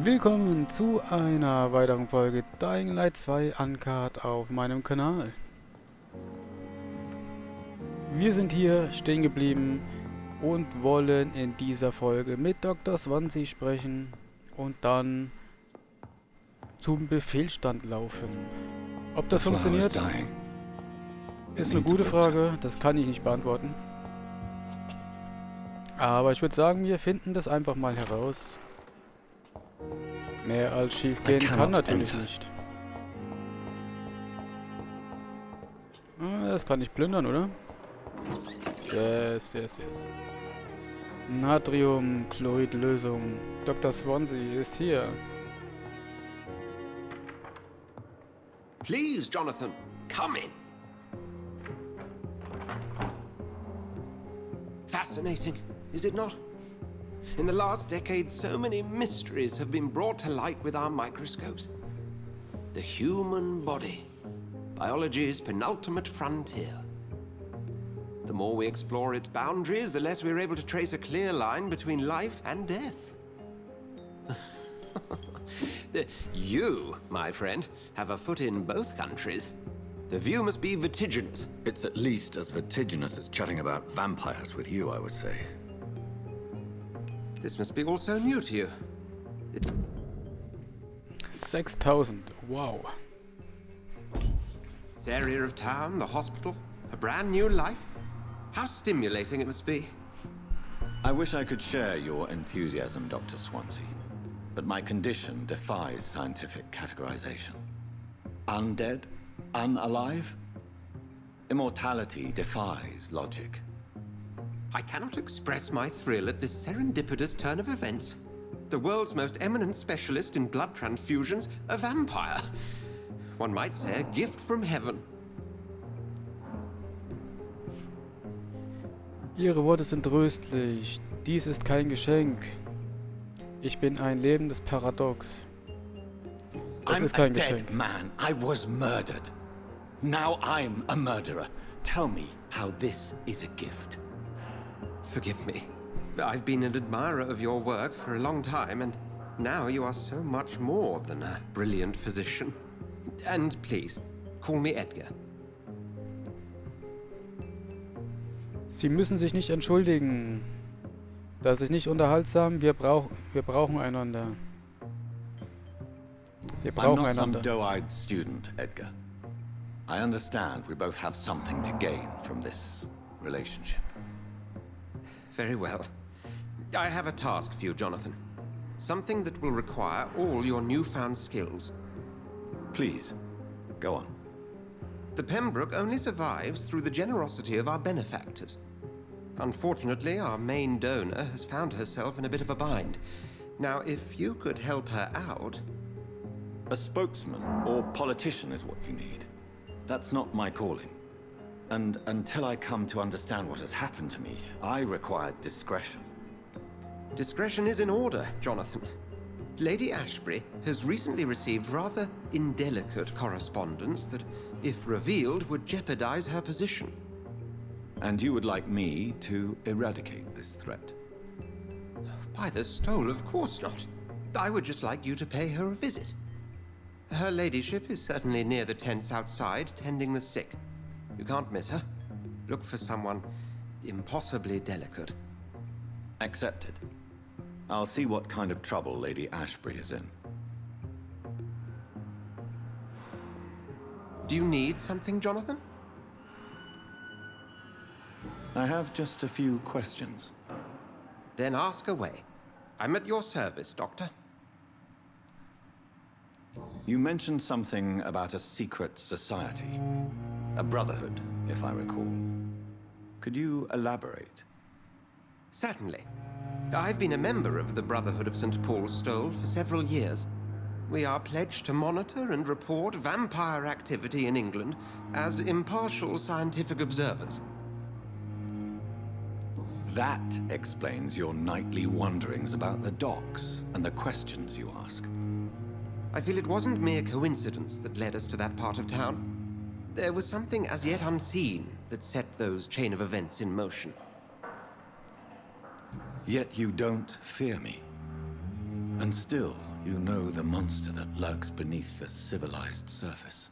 Willkommen zu einer weiteren Folge Dying Light 2 Uncut auf meinem Kanal. Wir sind hier stehen geblieben und wollen in dieser Folge mit Dr. Swansea sprechen und dann zum Befehlsstand laufen. Ob das funktioniert, ist eine gute Frage, das kann ich nicht beantworten. Aber ich würde sagen, wir finden das einfach mal heraus. Mehr als schief gehen kann natürlich nicht. Das kann ich plündern, oder? Yes. Natriumchlorid-Lösung. Dr. Swansea ist hier. Please, Jonathan, come in. Fascinating, is it not? In the last decade, so many mysteries have been brought to light with our microscopes. The human body, biology's penultimate frontier. The more we explore its boundaries, the less we're able to trace a clear line between life and death. You, my friend, have a foot in both countries. The view must be vertiginous. It's at least as vertiginous as chatting about vampires with you, I would say. This must be all so new to you. 6000, wow. This area of town, the hospital, a brand new life. How stimulating it must be. I wish I could share your enthusiasm, Dr. Swansea, but my condition defies scientific categorization. Undead? Unalive? Immortality defies logic. I cannot express my thrill at this serendipitous turn of events. The world's most eminent specialist in blood transfusions, a vampire. One might say a gift from heaven. Ihre Worte sind tröstlich. Dies ist kein Geschenk. Ich bin ein lebendes Paradox. Das I'm ist a kein dead Geschenk. man. I was murdered. Now I'm a murderer. Tell me how this is a gift. Forgive me. I've been an admirer of your work for a long time, and now you are so much more than a brilliant physician. And please, call me Edgar. Sie müssen sich nicht entschuldigen. Das ist nicht unterhaltsam. Wir brauchen einander. Wir I'm brauchen not some einander. doe-eyed student, Edgar. I understand we both have something to gain from this relationship. Very well. I have a task for you, Jonathan. Something that will require all your newfound skills. Please, go on. The Pembroke only survives through the generosity of our benefactors. Unfortunately, our main donor has found herself in a bit of a bind. Now, if you could help her out... A spokesman or politician is what you need. That's not my calling. And until I come to understand what has happened to me, I require discretion. Discretion is in order, Jonathan. Lady Ashbury has recently received rather indelicate correspondence that, if revealed, would jeopardize her position. And you would like me to eradicate this threat? By the stole, of course not. I would just like you to pay her a visit. Her ladyship is certainly near the tents outside, tending the sick. You can't miss her. Look for someone impossibly delicate. Accepted. I'll see what kind of trouble Lady Ashbury is in. Do you need something, Jonathan? I have just a few questions. Then ask away. I'm at your service, Doctor. You mentioned something about a secret society. A brotherhood, if I recall. Could you elaborate? Certainly. I've been a member of the Brotherhood of St. Paul's Stole for several years. We are pledged to monitor and report vampire activity in England as impartial scientific observers. That explains your nightly wanderings about the docks and the questions you ask. I feel it wasn't mere coincidence that led us to that part of town. There was something as yet unseen that set those chain of events in motion. Yet you don't fear me. And still, You know the monster that lurks beneath the civilized surface.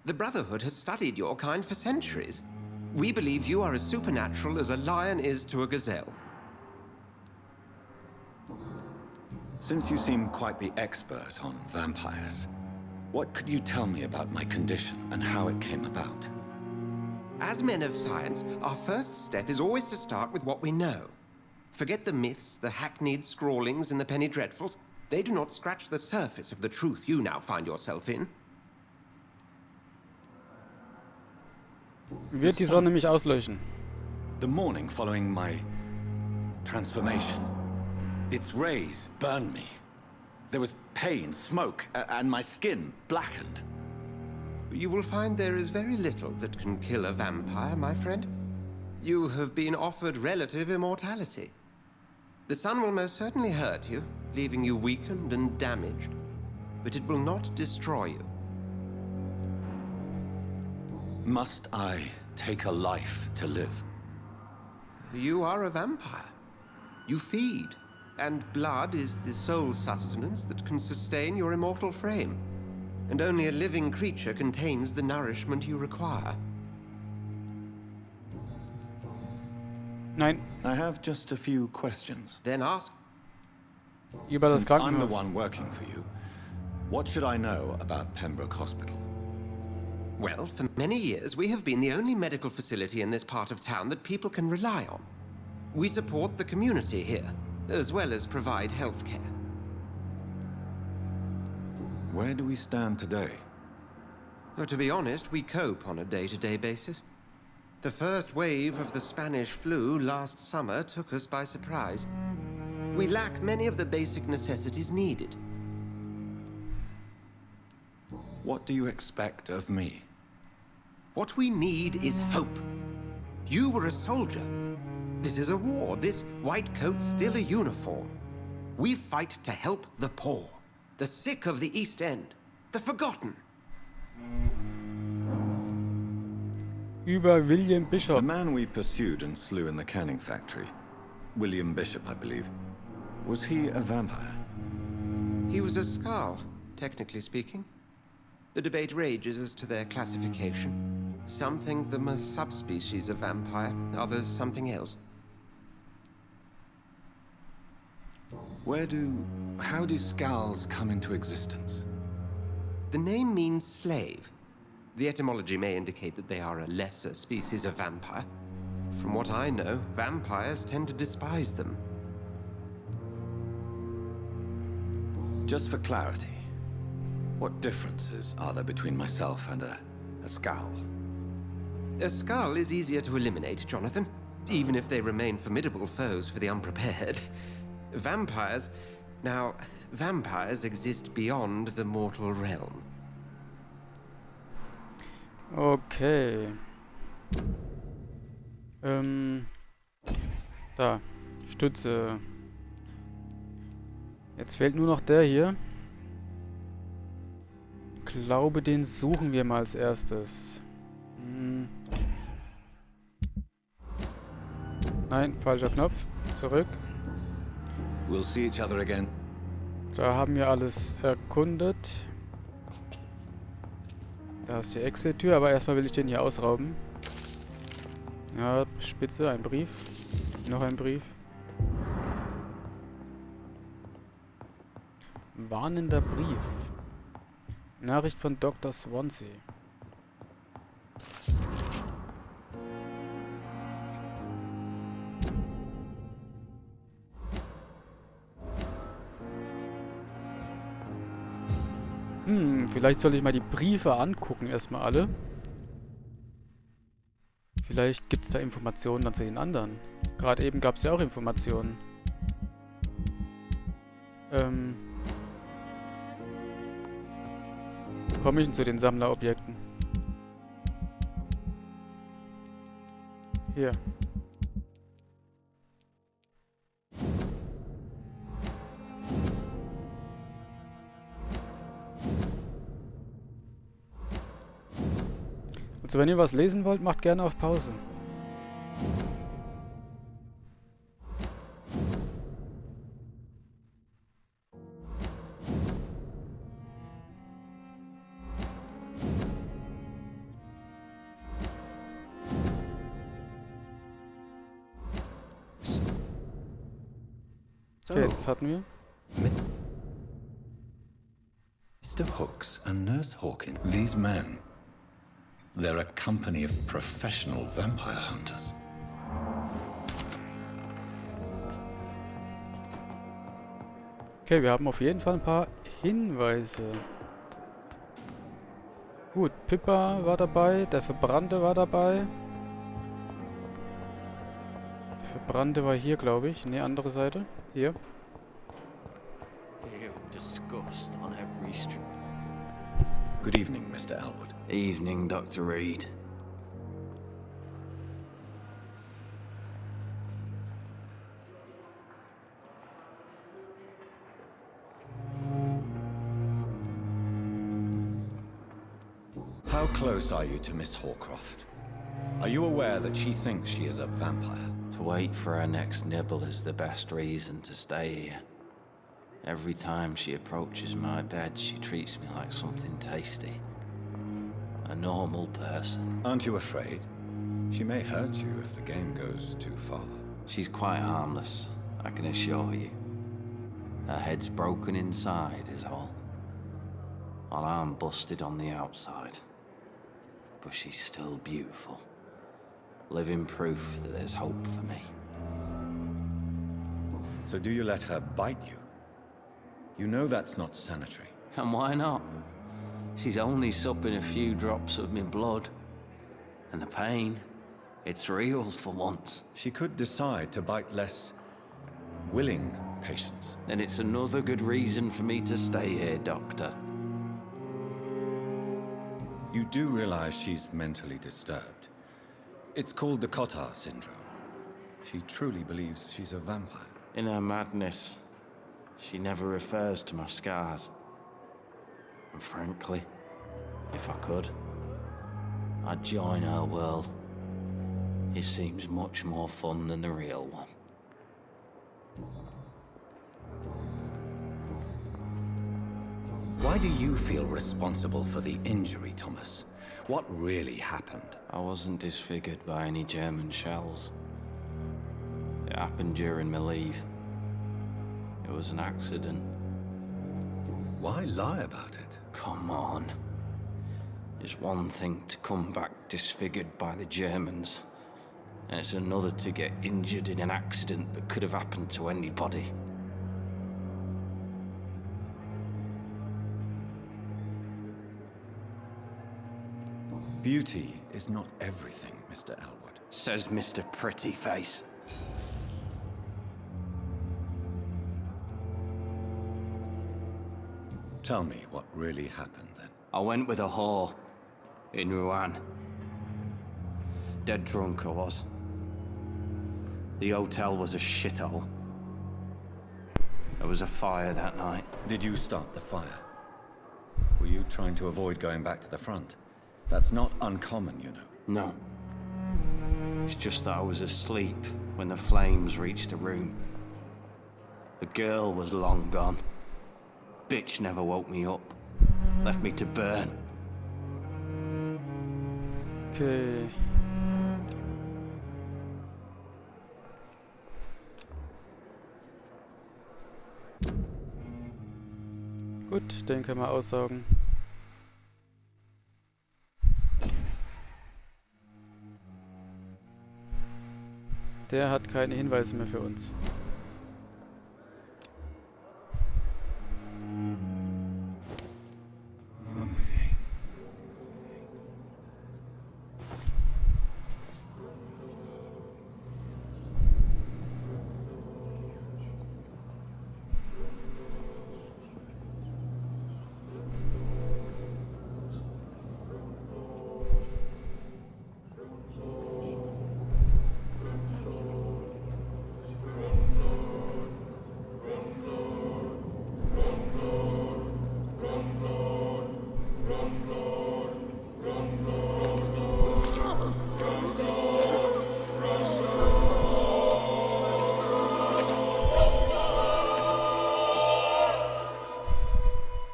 The Brotherhood has studied your kind for centuries. We believe you are as supernatural as a lion is to a gazelle. Since you seem quite the expert on vampires, what could you tell me about my condition and how it came about? As men of science, our first step is always to start with what we know. Forget the myths, the hackneyed scrawlings, and the penny dreadfuls. They do not scratch the surface of the truth you now find yourself in. Wird die Sonne mich auslöschen? The morning following my transformation, its rays burned me. There was pain, smoke, and my skin blackened. You will find there is very little that can kill a vampire, my friend. You have been offered relative immortality. The sun will most certainly hurt you, leaving you weakened and damaged, but it will not destroy you. Must I take a life to live? You are a vampire. You feed, and blood is the sole sustenance that can sustain your immortal frame. And only a living creature contains the nourishment you require. Nein, I have just a few questions. Then ask. über das Since I'm the Krankenhaus. one working for you, what should I know about Pembroke Hospital? Well, for many years, we have been the only medical facility in this part of town that people can rely on. We support the community here, as well as provide health care. Where do we stand today? But to be honest, we cope on a day-to-day basis. The first wave of the Spanish flu last summer took us by surprise. We lack many of the basic necessities needed. What do you expect of me? What we need is hope. You were a soldier. This is a war. This white coat's still a uniform. We fight to help the poor, the sick of the East End, the forgotten. Über William The Bishop. man we pursued and slew in the canning factory, William Bishop, I believe, was he a vampire? He was a Skull, technically speaking. The debate rages as to their classification. Some think them a subspecies of vampire, others something else. How do Skulls come into existence? The name means slave. The etymology may indicate that they are a lesser species of vampire. From what I know, vampires tend to despise them. Just for clarity, what differences are there between myself and a Skull? A Skull is easier to eliminate, Jonathan, even if they remain formidable foes for the unprepared. Vampires... Now, vampires exist beyond the mortal realm. Okay. Da. Stütze. Jetzt fehlt nur noch der hier. Ich glaube, den suchen wir mal als erstes. Nein, falscher Knopf. Zurück. We'll see each other again. Da haben wir alles erkundet. Da ist die Exit-Tür, aber erstmal will ich den hier ausrauben. Ja, Spitze, ein Brief. Noch ein Brief. Warnender Brief. Nachricht von Dr. Swansea. Vielleicht soll ich mal die Briefe angucken, erstmal alle. Vielleicht gibt es da Informationen dann zu den anderen. Gerade eben gab es ja auch Informationen. Komme ich denn zu den Sammlerobjekten? Hier. Also wenn ihr was lesen wollt, macht gerne auf Pause. Okay, das hatten wir. Mr. Hooks and Nurse Hawkins, these men, they're a company of professional vampire hunters. Okay, wir haben auf jeden Fall ein paar Hinweise. Gut, Pippa war dabei, der Verbrannte war dabei. Der Verbrannte war hier, glaube ich. Ne, andere Seite. Hier. Feel disgust on every street. Good evening, Mr. Elwood. Evening, Dr. Reed. How close are you to Miss Hawcroft? Are you aware that she thinks she is a vampire? To wait for her next nibble is the best reason to stay here. Every time she approaches my bed, she treats me like something tasty. A normal person. Aren't you afraid? She may hurt you if the game goes too far. She's quite harmless, I can assure you. Her head's broken inside is all. While I'm busted on the outside. But she's still beautiful. Living proof that there's hope for me. So do you let her bite you? You know that's not sanitary. And why not? She's only supping a few drops of my blood. And the pain, it's real for once. She could decide to bite less willing patients. Then it's another good reason for me to stay here, Doctor. You do realize she's mentally disturbed. It's called the Cotard syndrome. She truly believes she's a vampire. In her madness, she never refers to my scars. And frankly, if I could, I'd join her world. It seems much more fun than the real one. Why do you feel responsible for the injury, Thomas? What really happened? I wasn't disfigured by any German shells. It happened during my leave. It was an accident. Why lie about it? Come on. It's one thing to come back disfigured by the Germans, and it's another to get injured in an accident that could have happened to anybody. Beauty is not everything, Mr. Elwood. Says Mr. Pretty Face. Tell me what really happened then. I went with a whore in Rouen. Dead drunk I was. The hotel was a shithole. There was a fire that night. Did you start the fire? Were you trying to avoid going back to the front? That's not uncommon, you know. No. It's just that I was asleep when the flames reached the room. The girl was long gone. Bitch never woke me up. Left me to burn. Okay. Gut, den können wir aussaugen. Der hat keine Hinweise mehr für uns.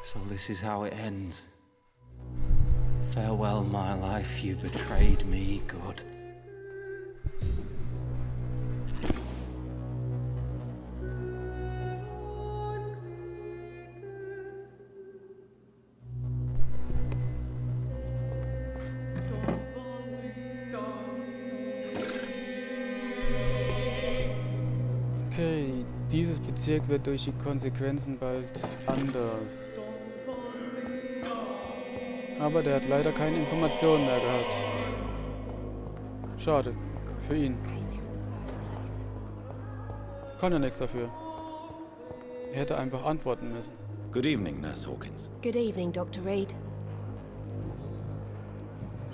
So this is how it ends. Farewell, my life, you betrayed me, good. Bezirk wird durch die Konsequenzen bald anders. Aber der hat leider keine Informationen mehr gehabt. Schade. Für ihn. Kann ja nichts dafür. Er hätte einfach antworten müssen. Good evening, Nurse Hawkins. Good evening, Dr. Reed.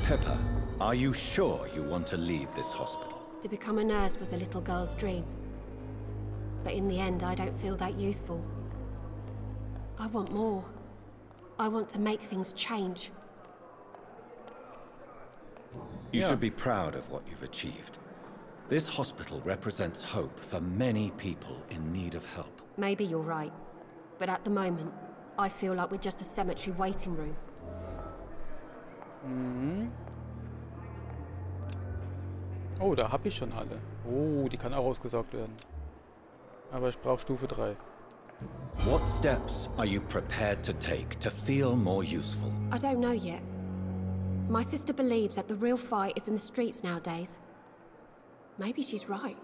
Pepper, are you sure you want to leave this hospital? To become a nurse was a little girl's dream. But in the end, I don't feel that useful. I want more. I want to make things change. You Yeah. should be proud of what you've achieved. This hospital represents hope for many people in need of help. Maybe you're right. But at the moment, I feel like we're just a cemetery waiting room. Mhm. Oh, da habe ich schon alle. Oh, die kann auch ausgesaugt werden. Aber ich brauche Stufe 3. What steps are you prepared to take to feel more useful? I don't know yet. My sister believes that the real fight is in the streets nowadays. Maybe she's right.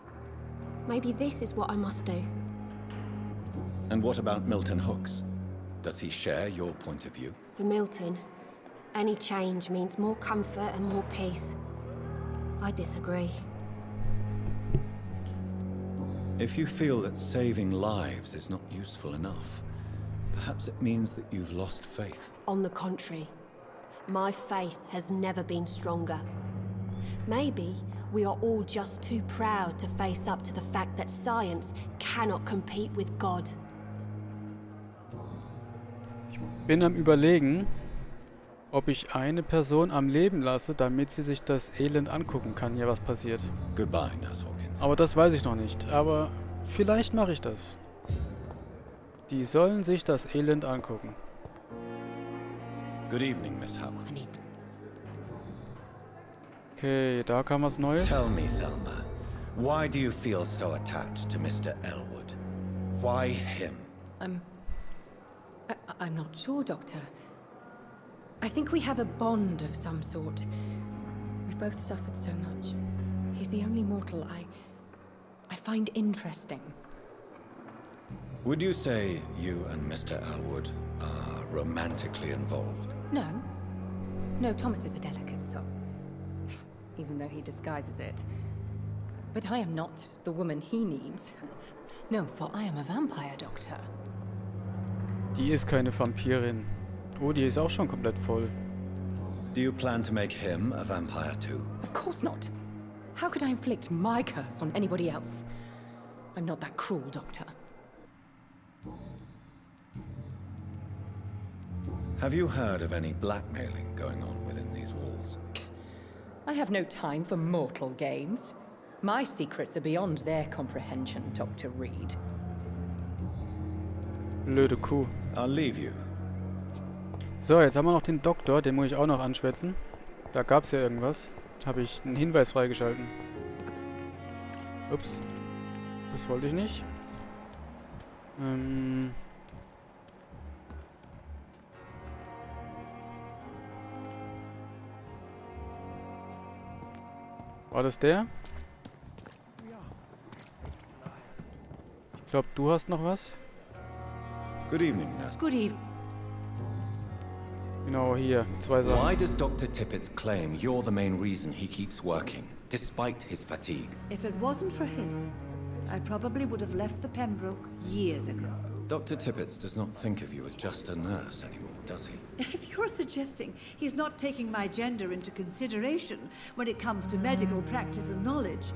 Maybe this is what I must do. And what about Milton Hooks? Does he share your point of view? For Milton, any change means more comfort and more peace. I disagree. If you feel that saving lives is not useful enough, perhaps it means that you've lost faith. On the contrary, my faith has never been stronger. Maybe we are all just too proud to face up to the fact that science cannot compete with God. Bin am Überlegen, ob ich eine Person am Leben lasse, damit sie sich das Elend angucken kann, hier was passiert. Goodbye, Nurse Hawkins. Aber das weiß ich noch nicht. Aber vielleicht mache ich das. Die sollen sich das Elend angucken. Good evening, Miss Howard. Okay, da kam was Neues. Tell me, Thelma, why do you feel so attached to Mr. Elwood? Why him? I'm not sure, Doctor. I think we have a bond of some sort. We've both suffered so much. He's the only mortal I find interesting. Would you say you and Mr. Elwood are romantically involved? No. No, Thomas is a delicate soul. Even though he disguises it. But I am not the woman he needs. No, for I am a vampire, Doctor. Die ist keine Vampirin. Oh, die ist auch schon komplett voll. Do you plan to make him a vampire too? Of course not. How could I inflict my curse on anybody else? I'm not that cruel, Doctor. Have you heard of any blackmailing going on within these walls? I have no time for mortal games. My secrets are beyond their comprehension, Dr. Reed. Blöde Kuh. I'll leave you. So, jetzt haben wir noch den Doktor, den muss ich auch noch anschwätzen. Da gab es ja irgendwas. Habe ich einen Hinweis freigeschalten. Ups. Das wollte ich nicht. War das der? Ich glaube, du hast noch was. Good evening, Nurse. Good evening. Genau, hier. 2 Sachen. Why does Dr. Tippett claim you're the main reason he keeps working, despite his fatigue? If it wasn't for him, I probably would have left the Pembroke years ago. Dr. Tippett does not think of you as just a nurse anymore, does he? If you're suggesting he's not taking my gender into consideration when it comes to medical practice and knowledge,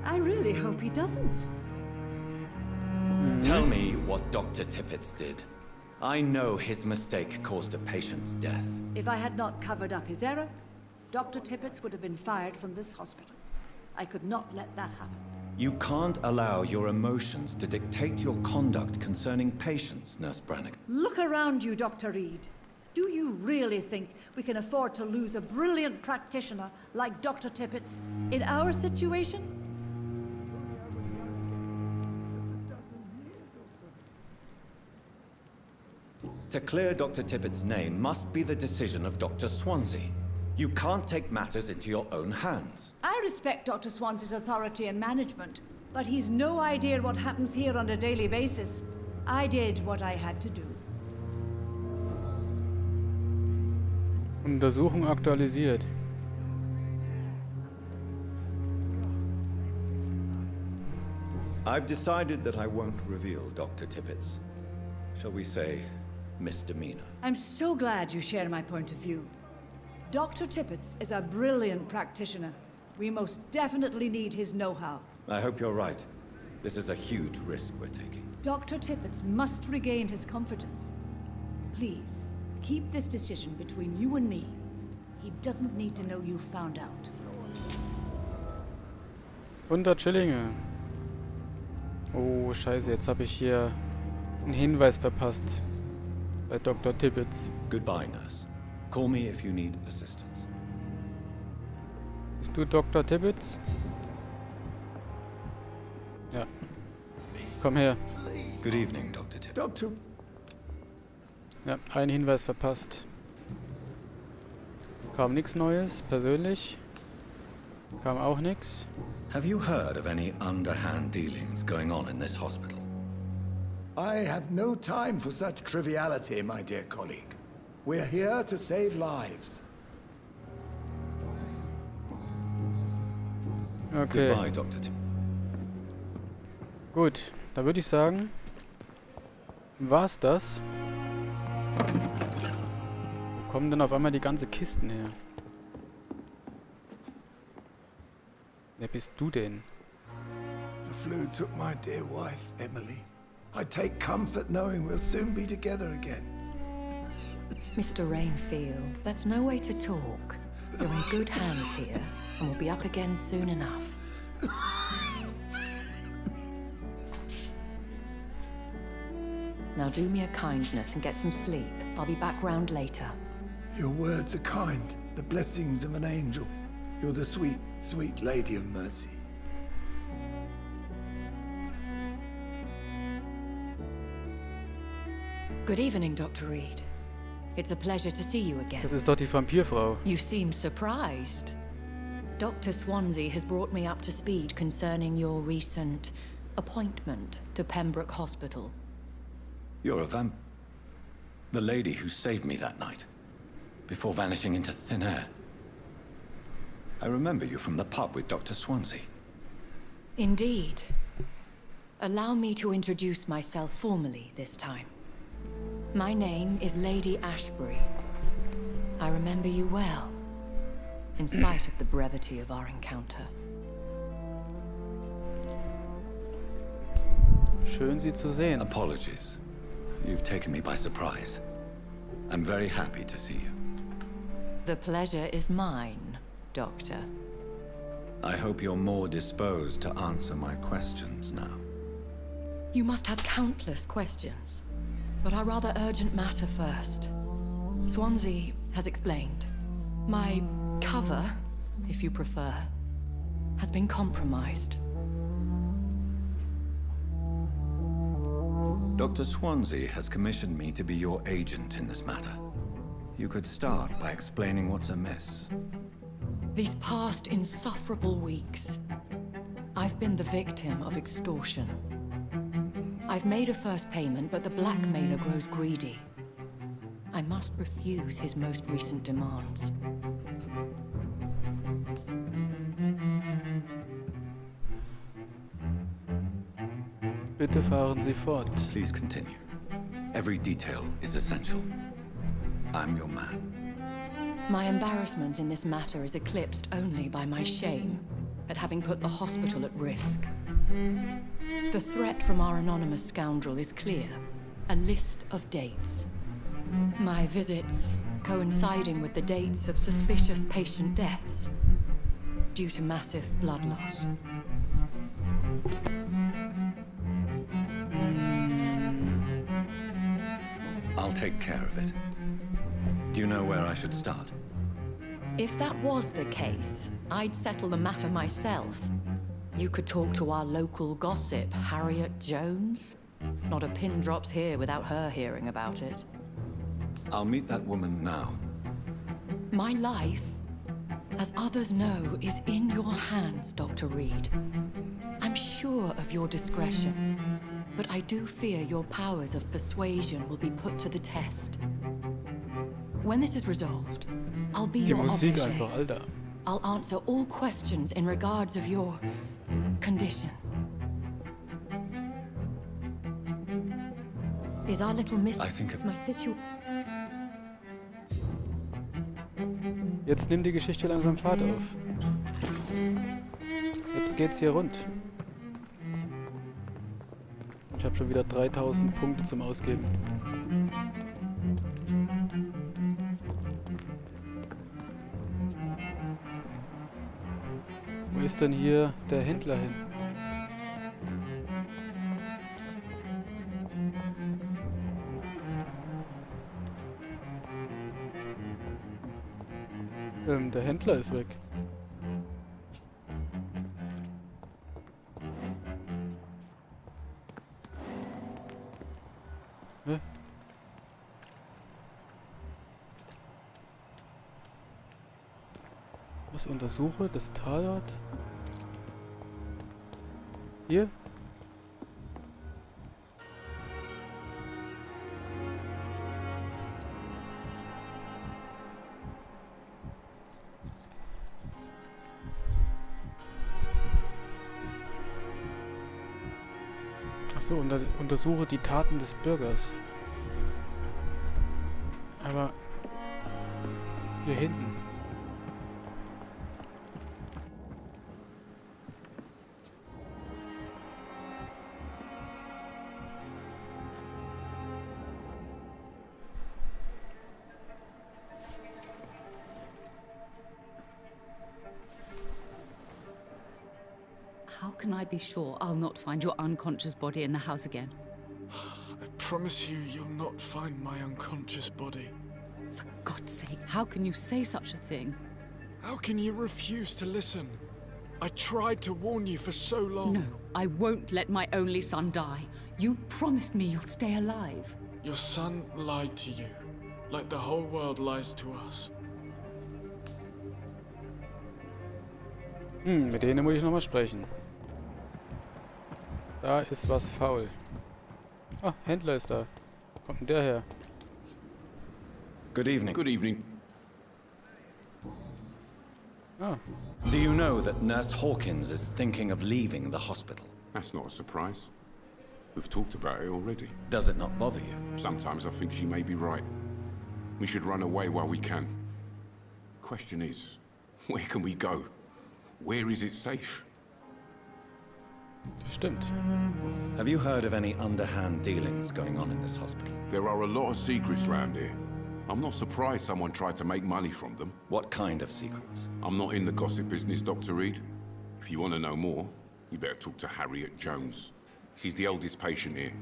I really hope he doesn't. Tell me what Dr. Tippett did. I know his mistake caused a patient's death. If I had not covered up his error, Dr. Tippett would have been fired from this hospital. I could not let that happen. You can't allow your emotions to dictate your conduct concerning patients, Nurse Brannigan. Look around you, Dr. Reed. Do you really think we can afford to lose a brilliant practitioner like Dr. Tippett's in our situation? To clear Dr. Tippett's name must be the decision of Dr. Swansea. You can't take matters into your own hands. I respect Dr. Swansea's authority and management, but he's no idea what happens here on a daily basis. I did what I had to do. Untersuchung aktualisiert. I've decided that I won't reveal Dr. Tippett's, shall we say, misdemeanor. I'm so glad you share my point of view. Dr. Tippett is a brilliant practitioner. We most definitely need his know-how. I hope you're right. This is a huge risk we're taking. Dr. Tippett must regain his confidence. Please, keep this decision between you and me. He doesn't need to know you found out. 100 Schillinge. Oh, scheiße, jetzt habe ich hier einen Hinweis verpasst. Bei Dr. Tippett. Goodbye, nurse. Call me if you need assistance. Bist du Dr. Tippett? Ja. Komm her. Good evening, Dr. Tippett. Doctor, Ja, einen Hinweis verpasst. Kam nichts Neues, persönlich. Kam auch nichts. Have you heard of any underhand dealings going on in this hospital? I have no time for such triviality, my dear colleague. We're here to save lives. Okay, Goodbye, Dr. Tippett. gut. Da würde ich sagen, war's das. Wo kommen denn auf einmal die ganzen Kisten her? Wer bist du denn? The flu took my dear wife, Emily. I take comfort knowing we'll soon be together again. Mr. Rainfield, that's no way to talk. You're in good hands here, and we'll be up again soon enough. Now do me a kindness and get some sleep. I'll be back round later. Your words are kind, the blessings of an angel. You're the sweet, sweet Lady of Mercy. Good evening, Dr. Reed. It's a pleasure to see you again. Das ist doch die Vampirfrau. You seem surprised. Dr. Swansea has brought me up to speed concerning your recent appointment to Pembroke Hospital. You're a the lady who saved me that night, before vanishing into thin air. I remember you from the pub with Dr. Swansea. Indeed. Allow me to introduce myself formally this time. My name is Lady Ashbury. I remember you well, in spite of the brevity of our encounter. Schön, Sie zu sehen. Apologies. You've taken me by surprise. I'm very happy to see you. The pleasure is mine, Doctor. I hope you're more disposed to answer my questions now. You must have countless questions, but our rather urgent matter first. Swansea has explained. My cover, if you prefer, has been compromised. Dr. Swansea has commissioned me to be your agent in this matter. You could start by explaining what's amiss. These past insufferable weeks, I've been the victim of extortion. I've made a first payment, but the blackmailer grows greedy. I must refuse his most recent demands. Bitte fahren Sie fort. Please continue. Every detail is essential. I'm your man. My embarrassment in this matter is eclipsed only by my shame at having put the hospital at risk. The threat from our anonymous scoundrel is clear. A list of dates. My visits coinciding with the dates of suspicious patient deaths due to massive blood loss. I'll take care of it. Do you know where I should start? If that was the case, I'd settle the matter myself. You could talk to our local gossip, Harriet Jones. Not a pin drops here without her hearing about it. I'll meet that woman now. My life, as others know, is in your hands, Dr. Reed. I'm I'm sure of your discretion, but I do fear your powers of persuasion will be put to the test. When this is resolved, I'll be Die your Musik obligé. einfach, Alter. I'll answer all questions in regards of your condition. Is our little miss I think of my situation? Jetzt nimmt die Geschichte langsam Fahrt auf. Jetzt geht's hier rund. Ich habe schon wieder 3000 Punkte zum Ausgeben. Wo ist denn hier der Händler hin? Der Händler ist weg. Hä? Was untersuche? Das Tatort? Hier? Achso, untersuche die Taten des Bürgers. Aber hier hinten. How can I be sure I'll not find your unconscious body in the house again? I promise you, you'll not find my unconscious body. For God's sake, how can you say such a thing? How can you refuse to listen? I tried to warn you for so long. No, I won't let my only son die. You promised me you'll stay alive. Your son lied to you, like the whole world lies to us. Mit denen muss ich nochmal sprechen. Da ist was faul. Ah, Händler ist da. Wo kommt denn der her? Good evening. Good evening. Ah, Do you know that Nurse Hawkins is thinking of leaving the hospital? That's not a surprise. We've talked about it already. Does it not bother you? Sometimes I think she may be right. We should run away while we can. Question is, where can we go? Where is it safe? stimmt. Have you heard of any underhand dealings going on in this hospital? There are a lot of secrets round here. I'm not surprised someone tried to make money from them. What kind of secrets? I'm not in the gossip business, Dr. Reed. If you want to know more, you better talk to Harriet Jones. She's the oldest patient here.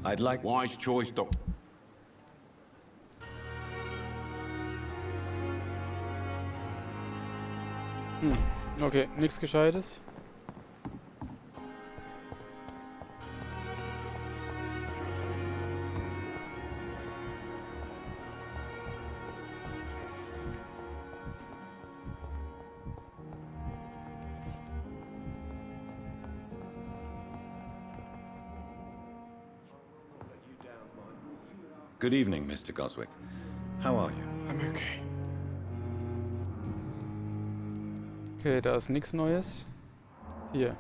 I'd like... Wise choice, Doc. Okay, nichts Gescheites. Good evening, Mr. Goswick. How are you? I'm okay. Okay, da ist nichts Neues. Hier.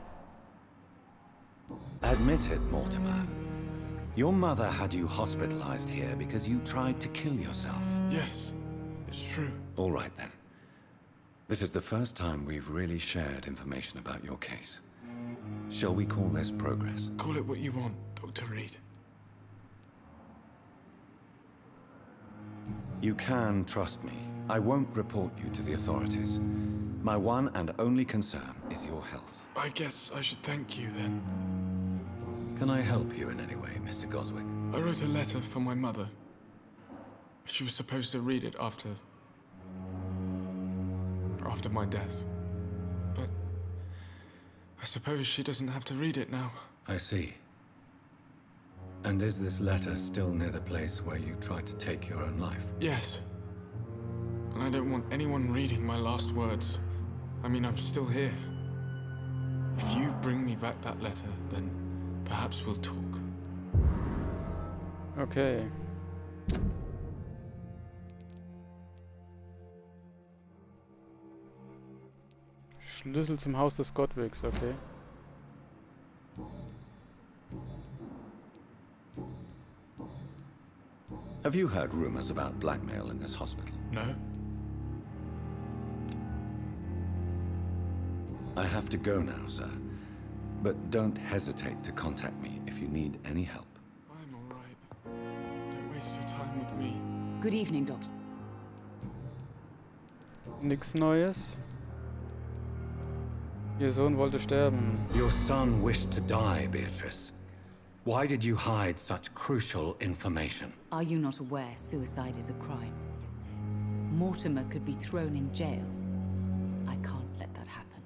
Admit it, Mortimer. Your mother had you hospitalized here because you tried to kill yourself. Yes, it's true. All right, then. This is the first time we've really shared information about your case. Shall we call this progress? Call it what you want, Dr. Reed. You can trust me. I won't report you to the authorities. My one and only concern is your health. I guess I should thank you then. Can I help you in any way, Mr. Goswick? I wrote a letter for my mother. She was supposed to read it after my death. But I suppose she doesn't have to read it now. I see. And is this letter still near the place where you tried to take your own life? Yes. And I don't want anyone reading my last words I mean, I'm still here. If you bring me back that letter, then perhaps we'll talk. Okay. Schlüssel zum Haus des Gottwegs, okay. Have you heard rumors about blackmail in this hospital? No? I have to go now, sir. But don't hesitate to contact me if you need any help. I'm all right. Don't waste your time with me. Good evening, Doctor. Nix Neues. Ihr Sohn wollte sterben. Your son wished to die, Beatrice. Why did you hide such crucial information? Are you not aware suicide is a crime? Mortimer could be thrown in jail. I can't let that happen.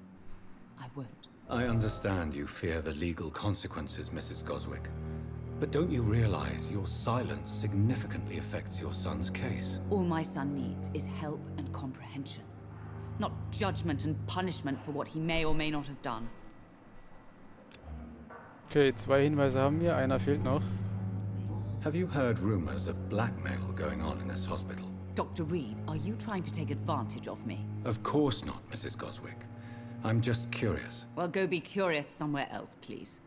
I won't. I understand you fear the legal consequences, Mrs. Goswick. But don't you realize your silence significantly affects your son's case? All my son needs is help and comprehension. Not judgment and punishment for what he may or may not have done. Okay, 2 Hinweise haben wir, einer fehlt noch. Have you heard rumors of blackmail going on in this hospital? Dr. Reed, are you trying to take advantage of me? Of course not, Mrs. Goswick. I'm just curious. Well, go be curious somewhere else, please.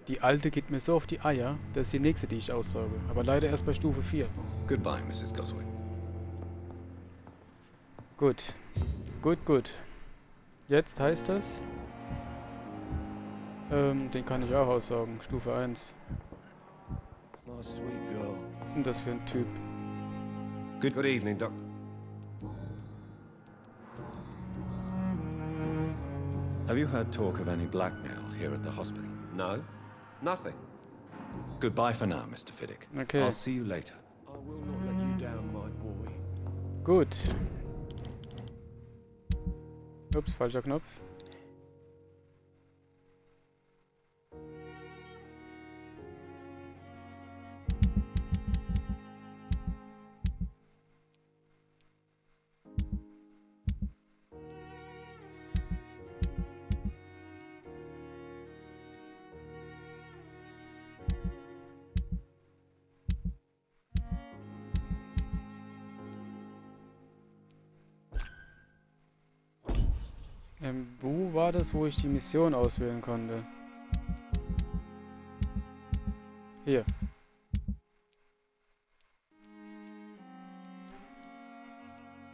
Die Alte geht mir so auf die Eier. Das ist die nächste, die ich aussauge. Aber leider erst bei Stufe 4. Goodbye, Mrs. Goswick. Gut. Gut. Jetzt heißt es... den kann ich auch aussaugen. Stufe 1. My sweet girl. Was ist denn das für ein Typ? Good evening, Doc. Have you heard talk of any blackmail here at the hospital? No, nothing. Goodbye for now, Mr. Fiddick. Okay. I'll see you later. I will not let you down, my boy. Gut. Ups, falscher Knopf. Wo war das, wo ich die Mission auswählen konnte? Hier.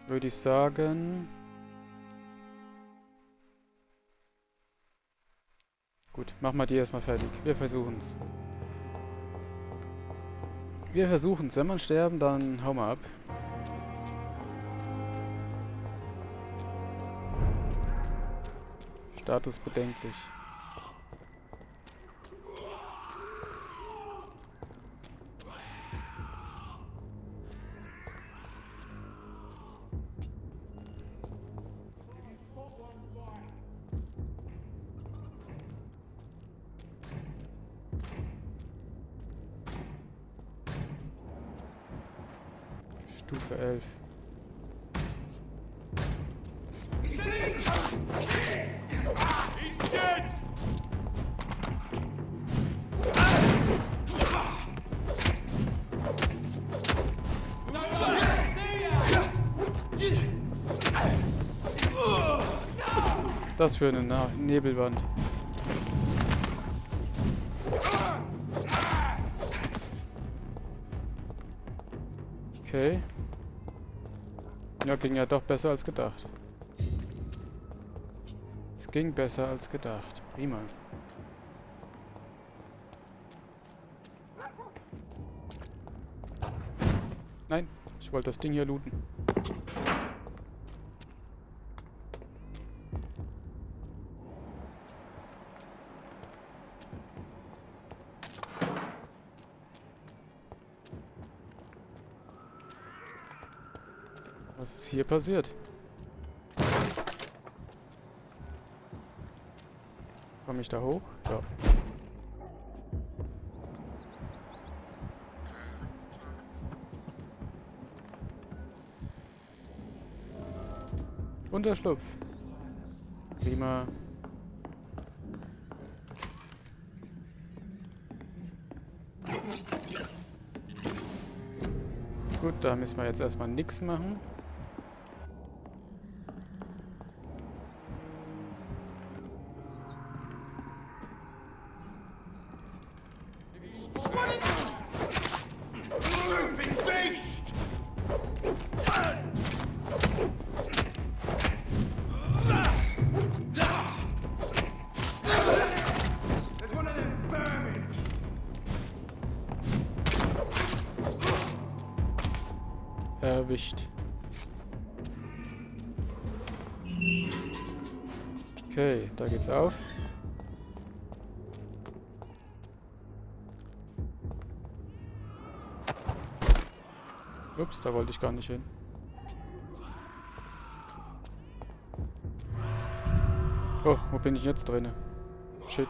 Würde ich sagen... Gut, machen wir die erstmal fertig. Wir versuchen's. Wir versuchen's. Wenn wir sterben, dann hauen wir ab. Status bedenklich. Stufe 11. Das für eine Nebelwand. Okay. Ja, ging ja doch besser als gedacht. Es ging besser als gedacht. Prima. Nein, ich wollte das Ding hier looten. Was ist hier passiert? Komme ich da hoch? Ja. Unterschlupf. Prima. Gut, da müssen wir jetzt erstmal nichts machen. Erwischt. Okay, da geht's auf. Ups, da wollte ich gar nicht hin. Oh, wo bin ich jetzt drin? Shit.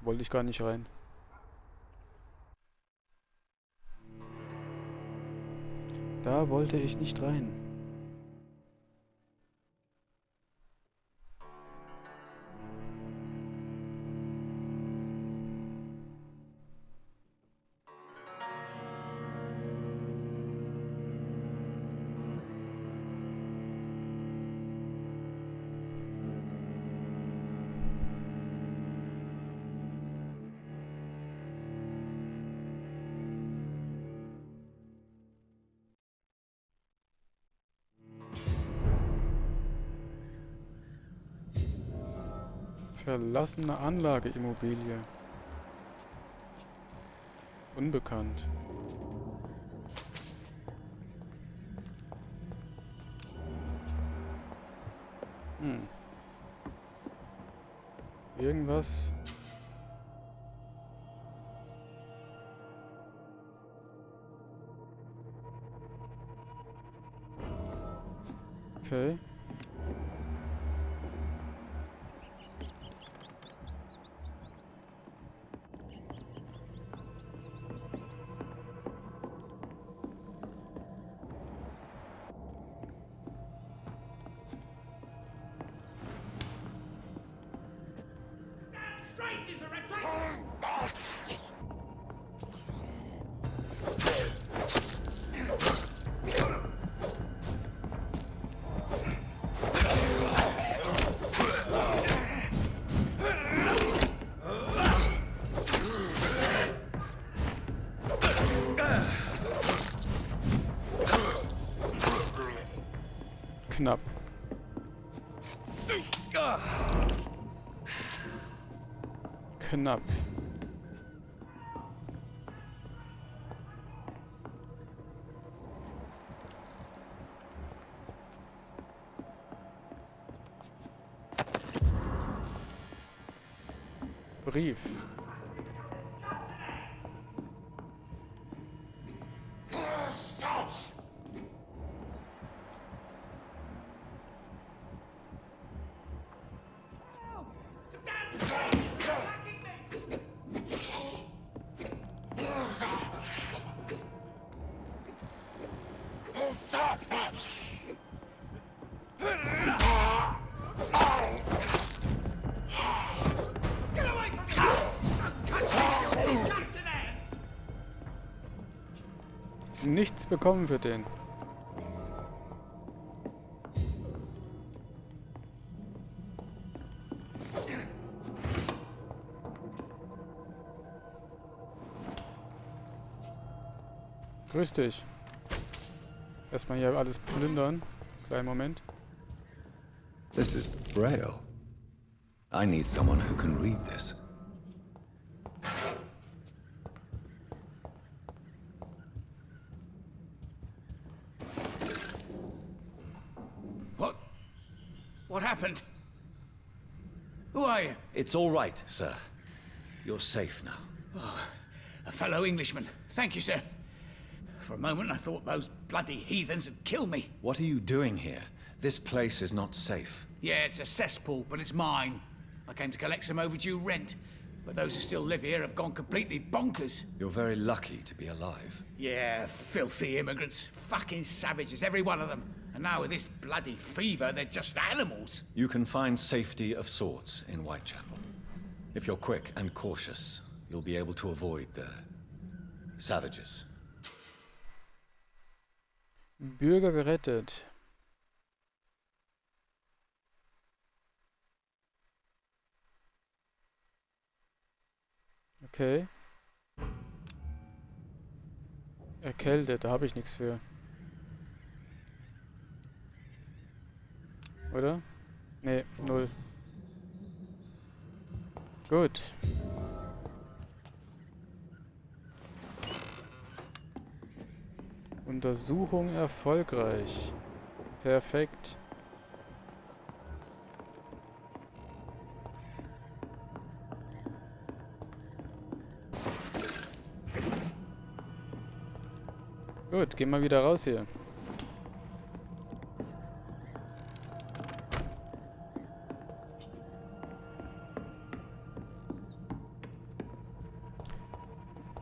Wollte ich gar nicht rein. Da wollte ich nicht rein. Verlassene Anlageimmobilie. Unbekannt. Irgendwas. Okay. Knapp. Knapp. Brief. Nichts bekommen für den. Grüß dich. Erstmal hier alles plündern. Kleinen Moment. This is Braille. I need someone who can read this. What happened? Who are you? It's all right, sir. You're safe now. Oh, a fellow Englishman. Thank you, sir. For a moment, I thought those bloody heathens had killed me. What are you doing here? This place is not safe. Yeah, it's a cesspool, but it's mine. I came to collect some overdue rent, but those who still live here have gone completely bonkers. You're very lucky to be alive. Yeah, filthy immigrants. Fucking savages, every one of them. And now with this bloody fever, they're just animals. You can find safety of sorts in Whitechapel. If you're quick and cautious, you'll be able to avoid the savages. Bürger gerettet. Okay. Erkältet, da habe ich nichts für. Oder? Nee, 0. Gut. Untersuchung erfolgreich. Perfekt. Gut, gehen wir wieder raus hier.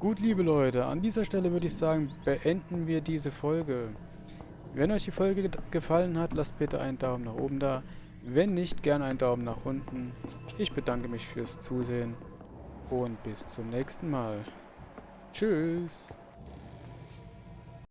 Gut, liebe Leute, an dieser Stelle würde ich sagen, beenden wir diese Folge. Wenn euch die Folge gefallen hat, lasst bitte einen Daumen nach oben da. Wenn nicht, gerne einen Daumen nach unten. Ich bedanke mich fürs Zusehen und bis zum nächsten Mal. Tschüss.